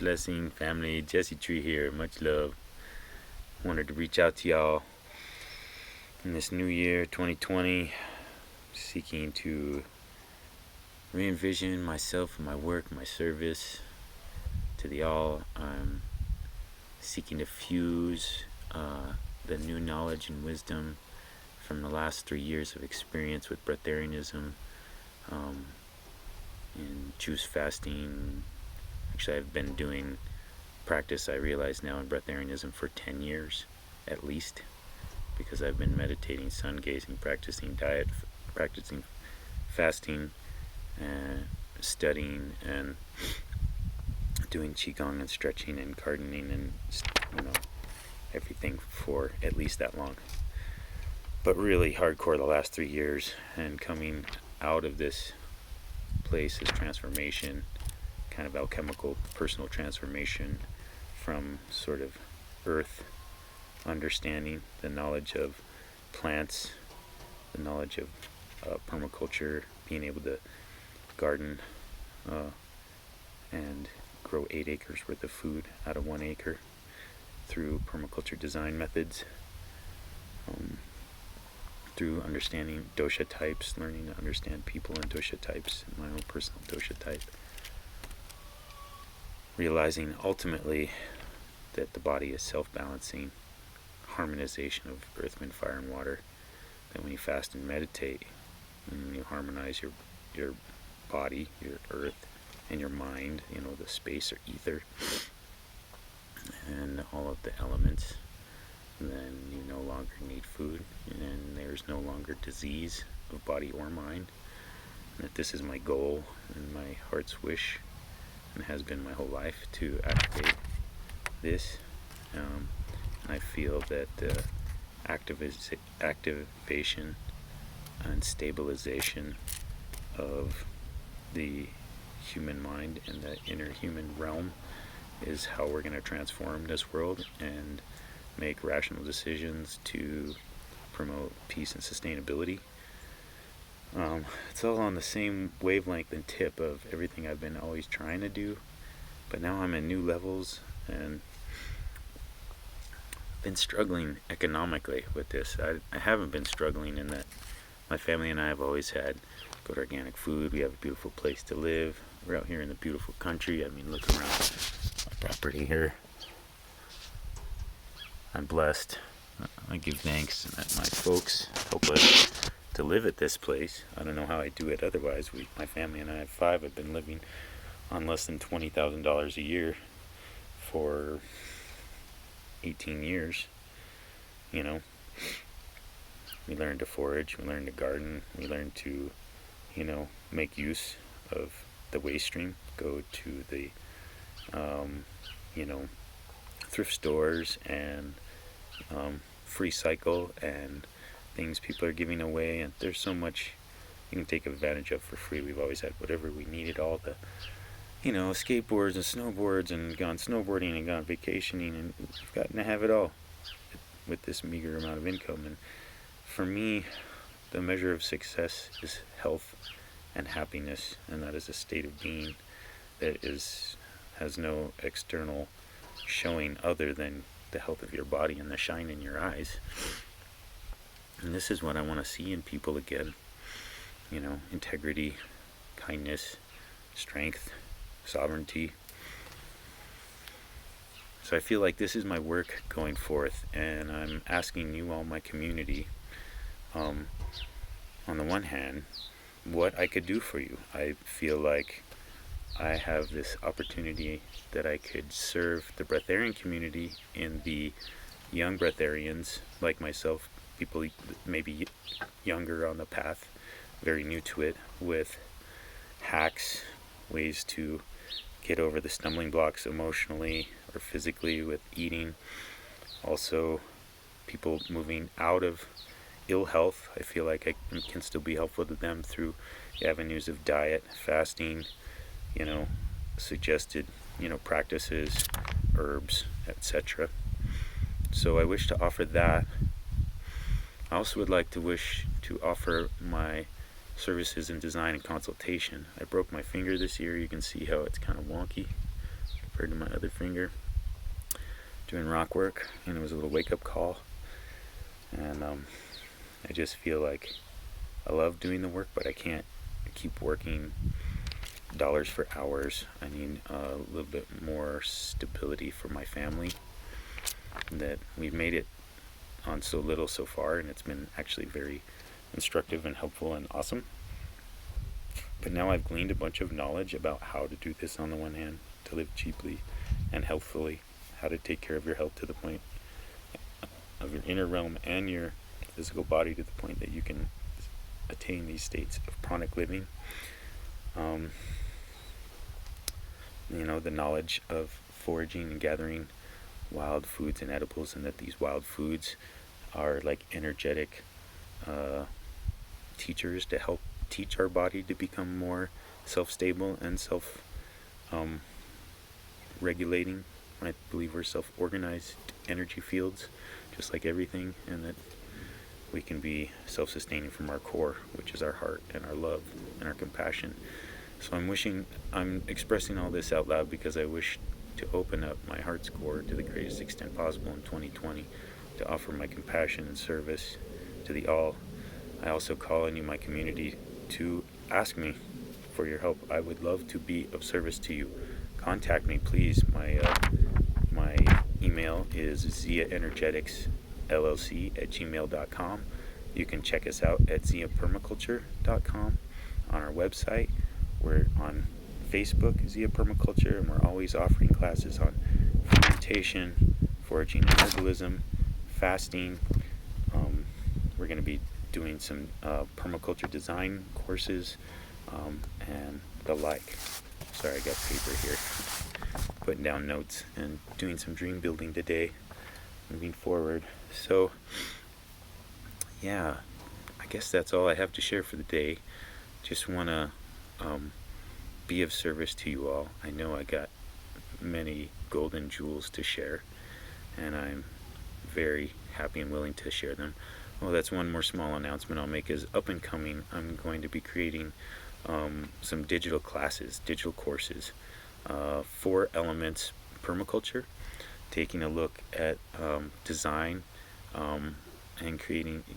blessing, family. Jesse Tree here. Much love. Wanted to reach out to y'all in this new year, 2020, seeking to re-envision myself and my work, my service to the all. I'm seeking to fuse the new knowledge and wisdom from the last 3 years of experience with breatharianism and juice fasting. Actually, I've been doing practice, I realize now, in breatharianism for 10 years at least, because I've been meditating, sun gazing, practicing diet, practicing fasting, studying, and doing qigong and stretching and gardening and everything for at least that long. But really hardcore the last 3 years, and coming out of this place is transformation, kind of alchemical personal transformation from sort of earth understanding, the knowledge of plants, the knowledge of permaculture, being able to garden and grow 8 acres worth of food out of 1 acre through permaculture design methods, through understanding dosha types, learning to understand people and dosha types, my own personal dosha type, realizing ultimately that the body is self-balancing, harmonization of earth, wind, fire, and water. That when you fast and meditate, and you harmonize your body, your earth, and your mind, the space or ether, and all of the elements, then you no longer need food, and there's no longer disease of body or mind. And that this is my goal and my heart's wish, and has been my whole life, to activate this. I feel that activation and stabilization of the human mind and the inner human realm is how we're going to transform this world and make rational decisions to promote peace and sustainability. It's all on the same wavelength and tip of everything I've been always trying to do, but now I'm in new levels and been struggling economically with this. I haven't been struggling in that my family and I have always had good organic food. We have a beautiful place to live. We're out here in the beautiful country. I mean, look around my property here. I'm blessed. I give thanks that my folks help us to live at this place. I don't know how I do it otherwise. My family and I have 5. Have been living on less than $20,000 a year for 18 years. We learned to forage, we learned to garden, we learned to, make use of the waste stream, go to the, thrift stores and free cycle and things people are giving away, and there's so much you can take advantage of for free. We've always had whatever we needed, all the skateboards and snowboards, and gone snowboarding and gone vacationing, and we've gotten to have it all with this meager amount of income. And for me, the measure of success is health and happiness, and that is a state of being that has no external showing other than the health of your body and the shine in your eyes. And this is what I want to see in people again. Integrity, kindness, strength, sovereignty. So I feel like this is my work going forth, and I'm asking you all, my community, on the one hand, what I could do for you. I feel like I have this opportunity that I could serve the breatharian community in the young breatharians like myself, people maybe younger on the path, very new to it, with hacks, ways to get over the stumbling blocks emotionally or physically with eating. Also, people moving out of ill health. I feel like I can still be helpful to them through avenues of diet, fasting, suggested, practices, herbs, etc. So I wish to offer that. I also would like to offer my services in design and consultation. I broke my finger this year. You can see how it's kind of wonky. compared to my other finger, doing rock work, and it was a little wake-up call. And I just feel like I love doing the work, but I can't keep working dollars for hours. I need a little bit more stability for my family. That we've made it on so little so far, and it's been actually very instructive and helpful and awesome. But now I've gleaned a bunch of knowledge about how to do this on the one hand, to live cheaply and healthfully, how to take care of your health to the point of your inner realm and your physical body to the point that you can attain these states of pranic living. The knowledge of foraging and gathering wild foods and edibles, and that these wild foods are like energetic teachers to help teach our body to become more self-stable and self-regulating. I believe we're self-organized energy fields, just like everything, and that we can be self-sustaining from our core, which is our heart and our love and our compassion. So I'm expressing all this out loud because I wish to open up my heart's core to the greatest extent possible in 2020, to offer my compassion and service to the all. I also call on you, my community, to ask me for your help. I would love to be of service to you. Contact me, please. My email is ziaenergeticsllc@gmail.com. You can check us out at ziapermaculture.com on our website. We're on Facebook, Zia Permaculture, and we're always offering classes on fermentation, foraging and herbalism, fasting. We're going to be doing some permaculture design courses and the like. Sorry, I got paper here. Putting down notes and doing some dream building today, moving forward. So, yeah, I guess that's all I have to share for the day. Just want to be of service to you all. I know I got many golden jewels to share, and I'm very happy and willing to share them. Well, that's one more small announcement I'll make is up and coming. I'm going to be creating some digital classes, digital courses, 4 elements permaculture, taking a look at design and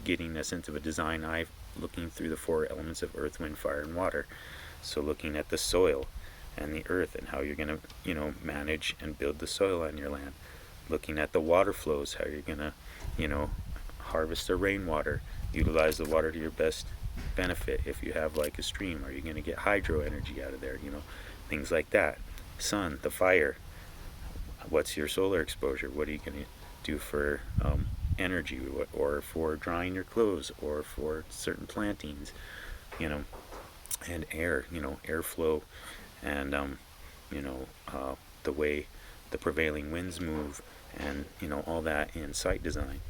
getting a sense of a design eye, looking through the 4 elements of earth, wind, fire, and water. So looking at the soil and the earth and how you're going to, manage and build the soil on your land. Looking at the water flows, how you're going to, harvest the rainwater, utilize the water to your best benefit. If you have like a stream, are you going to get hydro energy out of there? Things like that. Sun, the fire. What's your solar exposure? What are you going to do for energy, or for drying your clothes, or for certain plantings? And air, airflow, and the way the prevailing winds move, and all that in site design.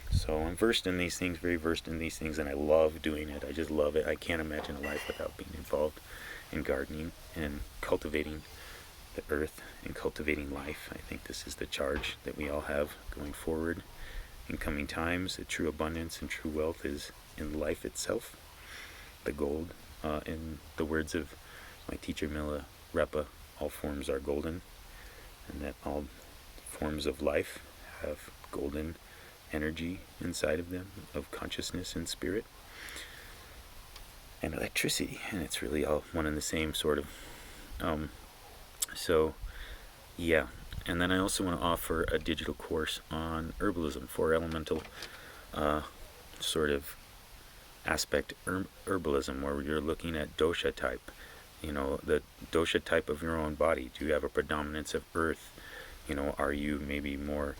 So I'm versed in these things, very versed in these things, and I love doing it. I just love it. I can't imagine a life without being involved in gardening and cultivating the earth and cultivating life. I think this is the charge that we all have going forward in coming times. The true abundance and true wealth is in life itself. The gold, in the words of my teacher Milarepa, all forms are golden, and that all forms of life have golden energy inside of them, of consciousness and spirit and electricity, and it's really all one and the same, sort of. So yeah, and then I also want to offer a digital course on herbalism, 4 elemental sort of aspect herbalism, where you're looking at dosha type, the dosha type of your own body. Do you have a predominance of earth? Are you maybe more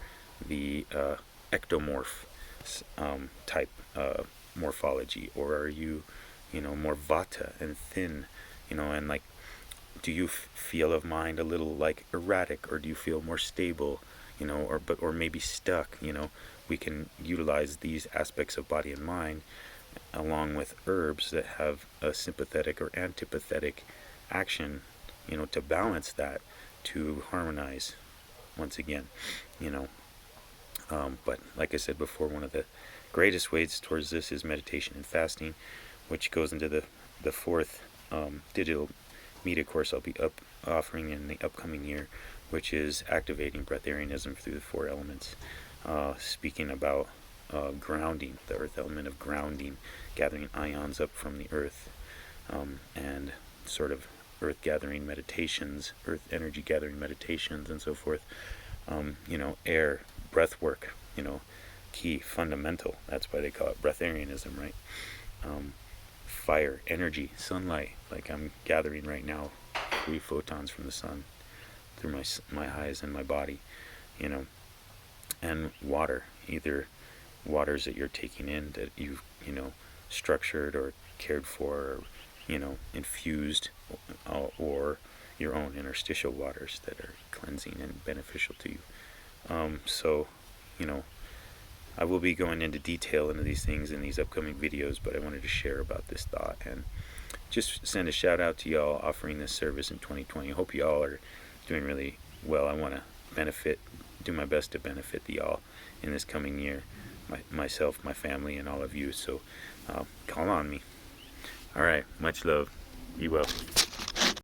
the ectomorph type morphology, or are you more vata and thin, and like, do you feel of mind a little like erratic, or do you feel more stable, or maybe stuck? We can utilize these aspects of body and mind along with herbs that have a sympathetic or antipathetic action, to balance that, to harmonize once again, but like I said before, one of the greatest ways towards this is meditation and fasting, which goes into the 4th digital media course I'll be offering in the upcoming year, which is activating breatharianism through the 4 elements, speaking about grounding, the earth element of grounding, gathering ions up from the earth, and sort of earth gathering meditations, earth energy gathering meditations, and so forth. Air, breath work, key, fundamental. That's why they call it breatharianism, right? Fire, energy, sunlight, like I'm gathering right now, 3 photons from the sun through my eyes and my body, and water, either waters that you're taking in that you've, structured or cared for, or, infused, or your own interstitial waters that are cleansing and beneficial to you. So, I will be going into detail into these things in these upcoming videos, but I wanted to share about this thought and just send a shout out to y'all offering this service in 2020. I hope y'all are doing really well. I want to do my best to benefit y'all in this coming year, myself, my family, and all of you. So call on me. All right, much love. Be well.